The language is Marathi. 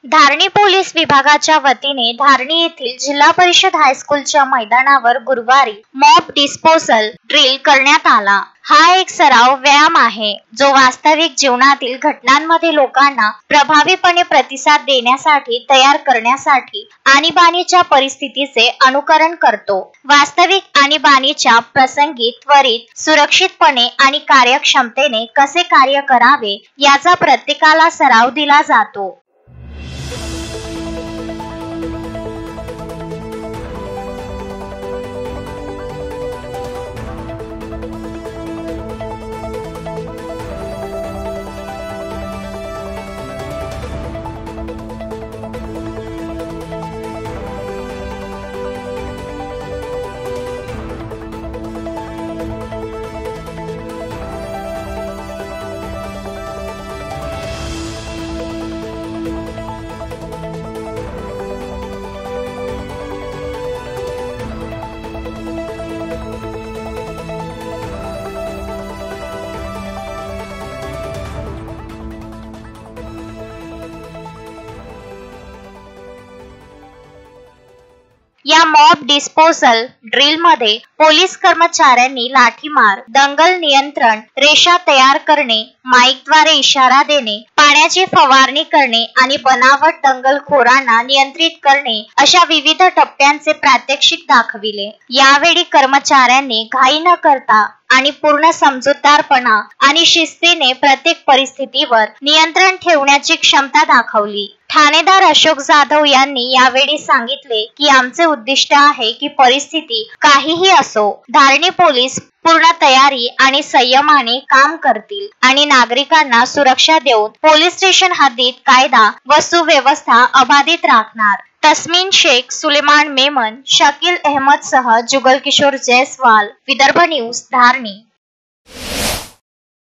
धारणी पोलीस विभागाच्या वतीने धारणी येथील जिल्हा परिषद हायस्कूलच्या मैदानावर गुरुवारी मॉब डिस्पोजल ड्रिल करण्यात आला। हा एक सराव व्यायाम आहे जो वास्तविक जीवनातील घटनांमध्ये लोकांना प्रभावीपणे प्रतिसाद देण्यासाठी तयार करण्यासाठी आणीबाणीच्या परिस्थितीचे अनुकरण करतो। वास्तविक आणीबाणीच्या प्रसंगी त्वरित, सुरक्षितपणे आणि कार्यक्षमतेने कसे कार्य करावे याचा प्रत्येकाला सराव दिला जातो। या मॉब डिस्पोजल ड्रिल मध्ये पोलीस कर्मचाऱ्यांनी लाठीमार, दंगल नियंत्रण रेषा तयार करणे, माईकद्वारे इशारा देणे, पाण्याची फवारणी करणे आणि बनावट दंगलखोरांना नियंत्रित करणे अशा विविध टप्प्यांचे प्रात्यक्षिक दाखविले। यावेळी कर्मचाऱ्यांनी घाई न करता आणि पूर्ण समजूतदारपणा आणि शिस्तीने प्रत्येक परिस्थितीवर नियंत्रण ठेवण्याची क्षमता दाखवली। ठाणेदार अशोक जाधव यांनी यावेळी सांगितले की आमचे उद्दिष्ट आहे की परिस्थिती काहीही असो, धारणी पोलीस पूर्ण तयारी आणि संयमाने काम करतील आणि नागरिकांना सुरक्षा देऊन पोलीस स्टेशन हद्दीत कायदा व सुव्यवस्था अबाधित राखणार। तस्मीन शेख, सुलेमान मेमन, शकील अहमद सह जुगल किशोर जयस्वाल, विदर्भ न्यूज, धारणी।